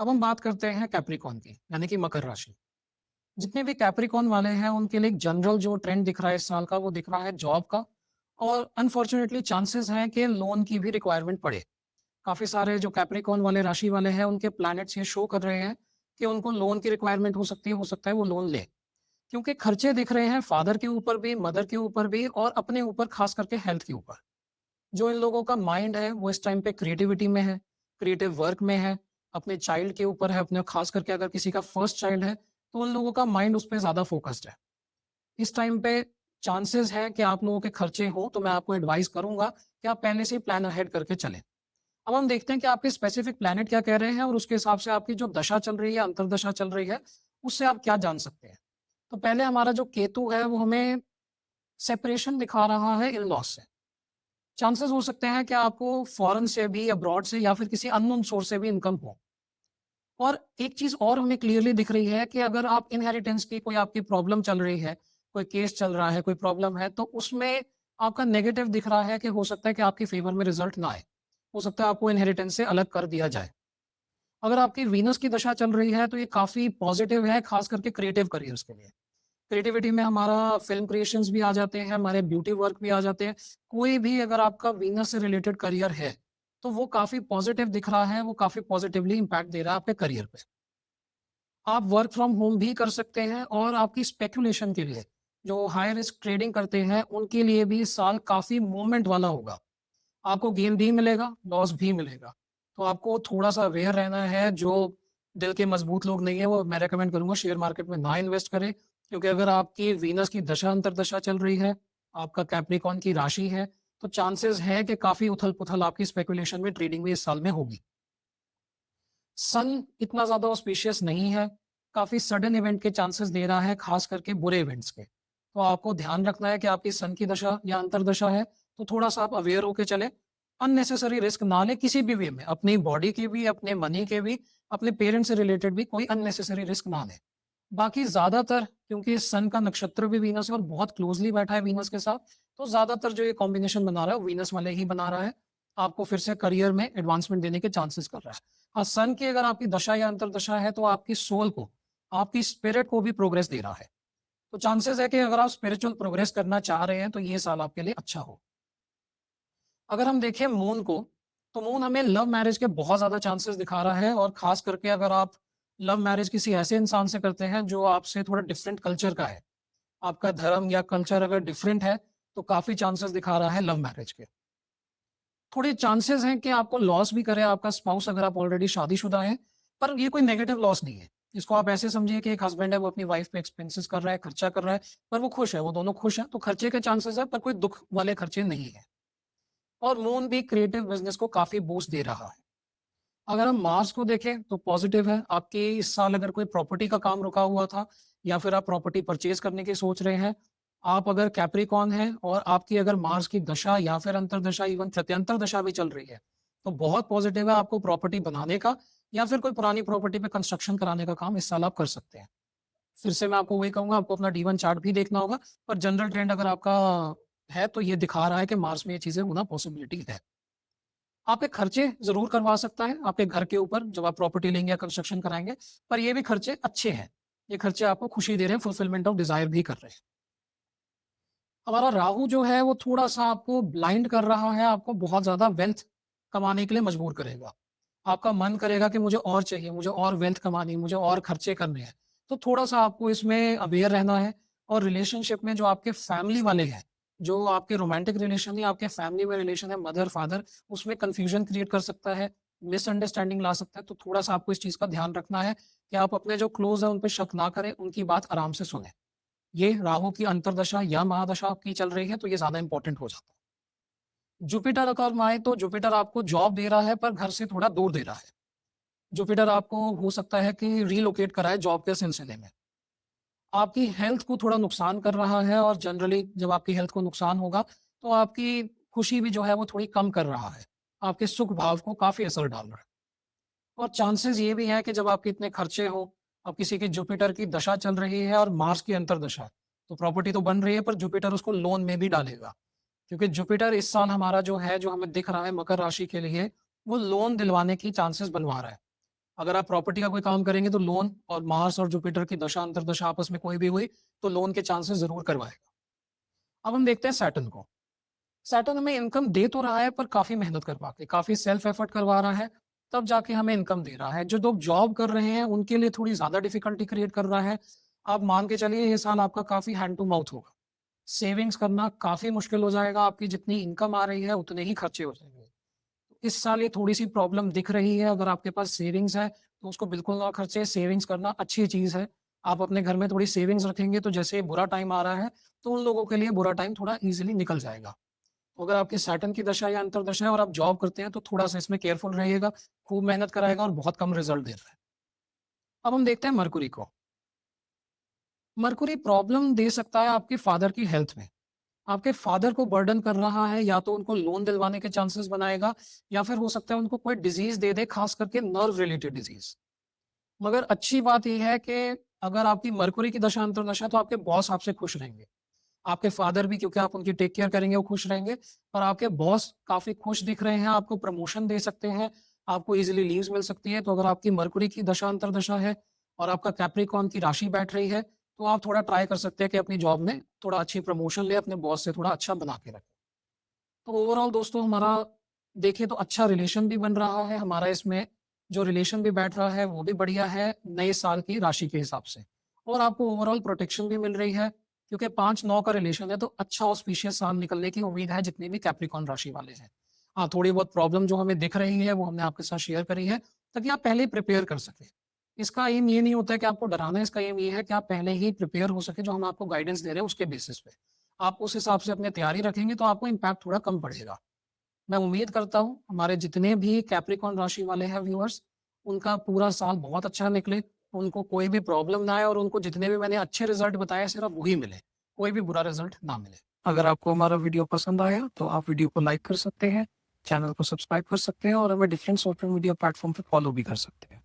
अब हम बात करते हैं कैप्रिकॉर्न की, यानी कि मकर राशि। जितने भी कैप्रिकॉर्न वाले हैं, उनके लिए एक जनरल जो ट्रेंड दिख रहा है इस साल का, वो दिख रहा है जॉब का। और अनफॉर्चुनेटली चांसेस हैं कि लोन की भी रिक्वायरमेंट पड़े। काफ़ी सारे जो कैप्रिकॉर्न वाले राशि वाले हैं, उनके प्लैनेट्स ये शो कर रहे हैं कि उनको लोन की रिक्वायरमेंट हो सकता है वो लोन लें। क्योंकि खर्चे दिख रहे हैं फादर के ऊपर भी, मदर के ऊपर भी और अपने ऊपर, खास करके हेल्थ के ऊपर। जो इन लोगों का माइंड है वो इस टाइम पे क्रिएटिविटी में है, क्रिएटिव वर्क में है, अपने चाइल्ड के ऊपर है, अपने खास करके अगर किसी का फर्स्ट चाइल्ड है, तो उन लोगों का माइंड उस पे ज़्यादा फ़ोकस्ड है। इस टाइम पे चांसेस है कि आप लोगों के खर्चे हों, तो मैं आपको एडवाइस करूँगा कि आप पहले से ही प्लान अहेड करके चलें। अब हम देखते हैं कि आपके स्पेसिफिक प्लैनेट क्या कह रहे हैं और उसके हिसाब से आपकी जो दशा चल रही है, अंतर्दशा चल रही है, उससे आप क्या जान सकते हैं। तो पहले हमारा जो केतु है, वो हमें सेपरेशन दिखा रहा है इन-लॉज़ से। चांसेस हो सकते हैं कि आपको फॉरेन से भी, अब्रॉड से या फिर किसी अननोन सोर्स से भी इनकम हो। और एक चीज़ और हमें क्लियरली दिख रही है कि अगर आप इनहेरिटेंस की कोई आपकी प्रॉब्लम चल रही है, कोई केस चल रहा है, कोई प्रॉब्लम है, तो उसमें आपका नेगेटिव दिख रहा है कि हो सकता है कि आपके फ़ेवर में रिज़ल्ट ना आए। हो सकता है आपको इनहेरिटेंस से अलग कर दिया जाए। अगर आपकी वीनस की दशा चल रही है, तो ये काफ़ी पॉज़िटिव है, ख़ास करके क्रिएटिव करियर्स के लिए। क्रिएटिविटी में हमारा फ़िल्म क्रिएशंस भी आ जाते हैं, हमारे ब्यूटी वर्क भी आ जाते हैं। कोई भी अगर आपका वीनस से रिलेटेड करियर है, तो वो काफ़ी पॉज़िटिव दिख रहा है, वो काफ़ी पॉज़िटिवली इम्पैक्ट दे रहा है आपके करियर पे। आप वर्क फ्रॉम होम भी कर सकते हैं और आपकी स्पेकुलेशन के लिए, जो हाई रिस्क ट्रेडिंग करते हैं, उनके लिए भी इस साल काफ़ी मूवमेंट वाला होगा। आपको गेन भी मिलेगा, लॉस भी मिलेगा। तो आपको थोड़ा-सा अवेयर रहना है, जो दिल के मज़बूत लोग नहीं हैं, वो मैं रिकमेंड करूँगा शेयर मार्केट में ना इन्वेस्ट करें, क्योंकि अगर आपकी वीनस की दशा अंतर्दशा चल रही है, आपका कैप्रिकॉर्न की राशि है, तो चांसेस है कि काफ़ी उथल-पुथल आपकी स्पेकुलेशन में, ट्रेडिंग में इस साल में होगी। सन इतना ज़्यादा ऑस्पिशियस नहीं है, काफ़ी सडन इवेंट के चांसेस दे रहा है, ख़ास करके बुरे इवेंट्स के। तो आपको ध्यान रखना है कि आपकी सन की दशा या अंतर्दशा है, तो थोड़ा-सा आप अवेयर होके चलें। अननेसेसरी रिस्क ना लें किसी भी वे में, अपनी बॉडी के भी, अपने मनी के भी, अपने पेरेंट्स से रिलेटेड भी कोई अननेसेसरी रिस्क ना लें। बाकी ज़्यादातर, क्योंकि सन का नक्षत्र भी वीनस है और बहुत क्लोज़ली बैठा है वीनस के साथ, तो ज़्यादातर जो ये कॉम्बिनेशन बना रहा है, वो वीनस वाले ही बना रहा है। आपको फिर से करियर में एडवांसमेंट देने के चांसेस कर रहा है। हाँ, सन की अगर आपकी दशा या अंतर्दशा है, तो आपकी सोल को, आपकी स्पिरिट को भी प्रोग्रेस दे रहा है। तो चांसेस है कि अगर आप स्पिरिचुअल प्रोग्रेस करना चाह रहे हैं, तो ये साल आपके लिए अच्छा हो। अगर हम देखें मून को, तो मून हमें लव मैरिज के बहुत ज़्यादा चांसेस दिखा रहा है और ख़ास करके अगर आप लव मैरिज किसी ऐसे इंसान से करते हैं जो आपसे थोड़ा डिफरेंट कल्चर का है, आपका धर्म या कल्चर अगर डिफरेंट है, तो काफ़ी चांसेस दिखा रहा है लव मैरिज के। थोड़े चांसेस हैं कि आपको लॉस भी करे आपका स्पाउस अगर आप ऑलरेडी शादीशुदा हैं, पर ये कोई नेगेटिव लॉस नहीं है। इसको आप ऐसे समझिए कि एक हस्बैंड है, वो अपनी वाइफ पे एक्सपेंसेस कर रहा है, खर्चा कर रहा है, पर वो खुश है, वो दोनों खुश हैं, तो खर्चे के चांसेस है, पर कोई दुःख वाले खर्चे नहीं है। और मून भी क्रिएटिव बिज़नेस को काफ़ी बूस्ट दे रहा है। अगर हम मार्स को देखें तो पॉजिटिव है। आपकी इस साल अगर कोई प्रॉपर्टी का काम रुका हुआ था या फिर आप प्रॉपर्टी परचेज़ करने की सोच रहे हैं, आप अगर कैप्रिकॉर्न हैं और आपकी अगर मार्स की दशा या फिर अंतर्दशा, इवन तृतीयांतर दशा भी चल रही है, तो बहुत पॉजिटिव है आपको प्रॉपर्टी बनाने का या फिर कोई पुरानी प्रॉपर्टी पे कंस्ट्रक्शन कराने का काम इस साल आप कर सकते हैं। फिर से मैं आपको वही कहूँगा, आपको अपना D1 चार्ट भी देखना होगा, पर जनरल ट्रेंड अगर आपका है, तो ये दिखा रहा है कि मार्स में ये चीज़ें होना पॉसिबिलिटी है। आपके खर्चे ज़रूर करवा सकता है, आपके घर के ऊपर जब आप प्रॉपर्टी लेंगे या कंस्ट्रक्शन कराएँगे, पर ये भी खर्चे अच्छे हैं। ये खर्चे आपको खुशी दे रहे हैं, फुलफिलमेंट ऑफ डिज़ायर भी कर रहे हैं। हमारा राहु जो है वो थोड़ा-सा आपको ब्लाइंड कर रहा है, आपको बहुत ज़्यादा वेल्थ कमाने के लिए मजबूर करेगा। आपका मन करेगा कि मुझे और चाहिए, मुझे और वेल्थ कमानी है, मुझे और खर्चे करने हैं। तो थोड़ा-सा आपको इसमें अवेयर रहना है और रिलेशनशिप में जो आपके फैमिली वाले हैं, जो आपके रोमांटिक रिलेशन या आपके फैमिली में रिलेशन है मदर-फादर, उसमें कन्फ्यूजन क्रिएट कर सकता है, मिसअंडरस्टैंडिंग ला सकता है। तो थोड़ा-सा आपको इस चीज़ का ध्यान रखना है कि आप अपने जो क्लोज़ हैं उन पे शक ना करें, उनकी बात आराम से सुनें। ये राहु की अंतर्दशा या महादशा आपकी चल रही है, तो ये ज़्यादा इम्पोर्टेंट हो जाता है। जुपिटर अगर हम आएँ, तो जुपिटर आपको जॉब दे रहा है, पर घर से थोड़ा दूर दे रहा है। जुपिटर आपको हो सकता है कि रिलोकेट कराए जॉब के सिलसिले में। आपकी हेल्थ को थोड़ा नुकसान कर रहा है और जनरली जब आपकी हेल्थ को नुकसान होगा, तो आपकी खुशी भी जो है वो थोड़ी कम कर रहा है। आपके सुख भाव को काफ़ी असर डाल रहा है। और चांसेस ये भी हैं कि जब आपके इतने खर्चे हों, अब किसी की जुपिटर की दशा चल रही है और मार्स की अंतर्दशा, तो प्रॉपर्टी तो बन रही है, पर जुपिटर उसको लोन में भी डालेगा। क्योंकि जुपिटर इस साल हमारा जो है, जो हमें दिख रहा है मकर राशि के लिए, वो लोन दिलवाने की चांसेस बनवा रहा है। अगर आप प्रॉपर्टी का कोई काम करेंगे तो लोन, और मार्स और जुपिटर की दशा अंतर्दशा आपस में कोई भी हुई तो लोन के चांसेस ज़रूर करवाएगा। अब हम देखते हैं सैटर्न को। सैटर्न हमें इनकम दे तो रहा है पर काफ़ी मेहनत करवा के, काफ़ी सेल्फ एफर्ट करवा रहा है, तब जाके हमें इनकम दे रहा है। जो लोग जॉब कर रहे हैं उनके लिए थोड़ी ज़्यादा डिफ़िकल्टी क्रिएट कर रहा है। आप मान के चलिए ये साल आपका काफ़ी हैंड टू माउथ होगा। सेविंग्स करना काफ़ी मुश्किल हो जाएगा, आपकी जितनी इनकम आ रही है उतने ही खर्चे हो जाएँगे। इस साल ये थोड़ी-सी प्रॉब्लम दिख रही है, अगर आपके पास सेविंग्स है, तो उसको बिल्कुल ना खर्चें, सेविंग्स करना अच्छी चीज़ है। आप अपने घर में थोड़ी सेविंग्स रखेंगे तो जैसे बुरा टाइम आ रहा है, तो उन लोगों के लिए बुरा टाइम थोड़ा ईज़िली निकल जाएगा। अगर आपकी सैटर्न की दशा या अंतर्दशा है और आप जॉब करते हैं, तो थोड़ा-सा इसमें केयरफुल रहिएगा, खूब मेहनत कराएगा और बहुत कम रिज़ल्ट दे रहा है। अब हम देखते हैं मरकुरी को। मरकुरी प्रॉब्लम दे सकता है आपके फादर की हेल्थ में। आपके फादर को बर्डन कर रहा है, या तो उनको लोन दिलवाने के चांसेस बनाएगा, या फिर हो सकता है उनको कोई डिज़ीज़ दे दे, ख़ास करके नर्व रिलेटेड डिज़ीज़। मगर अच्छी बात ये है कि अगर आपकी मरकुरी की दशा अंतर्दशा, तो आपके बॉस आपसे खुश रहेंगे। आपके फादर भी, क्योंकि आप उनकी टेक केयर करेंगे, वो खुश रहेंगे, और आपके बॉस काफ़ी खुश दिख रहे हैं, आपको प्रमोशन दे सकते हैं, आपको ईज़िली लीव्स मिल सकती हैं। तो अगर आपकी मरकुरी की दशा अंतर्दशा है और आपका कैप्रिकॉर्न की राशि बैठ रही है, तो आप थोड़ा ट्राई कर सकते हैं कि अपनी जॉब में थोड़ा अच्छी प्रमोशन लें, अपने बॉस से थोड़ा अच्छा बना के रखें। तो ओवरऑल दोस्तों, हमारा देखें तो अच्छा रिलेशन भी बन रहा है, हमारा इसमें जो रिलेशन भी बैठ रहा है वो भी बढ़िया है नए साल की राशि के हिसाब से, और आपको ओवरऑल प्रोटेक्शन भी मिल रही है, क्योंकि 5-9 का रिलेशन है, तो अच्छा ऑस्पिशियस साल निकलने की उम्मीद है जितने भी कैप्रिकॉर्न राशि वाले हैं। हाँ, थोड़ी बहुत प्रॉब्लम जो हमें दिख रही है वो हमने आपके साथ शेयर करी है, ताकि आप पहले ही प्रिपेयर कर सकें। इसका एम ये नहीं होता है कि आपको डराना है, इसका एम ये है कि आप पहले ही प्रिपेयर हो सके, जो हम आपको गाइडेंस दे रहे हैं उसके बेसिस पे। आप उस हिसाब से अपनी तैयारी रखेंगे तो आपको इम्पैक्ट थोड़ा कम पड़ेगा। मैं उम्मीद करता हूँ हमारे जितने भी कैप्रिकॉर्न राशि वाले हैं व्यूअर्स, उनका पूरा साल बहुत अच्छा निकले, उनको कोई भी प्रॉब्लम ना आए, और उनको जितने भी मैंने अच्छे रिजल्ट बताए सिर्फ वही मिले, कोई भी बुरा रिजल्ट ना मिले। अगर आपको हमारा वीडियो पसंद आया तो आप वीडियो को लाइक कर सकते हैं, चैनल को सब्सक्राइब कर सकते हैं, और हमें डिफरेंट सोशल मीडिया प्लेटफॉर्म पे फॉलो भी कर सकते हैं।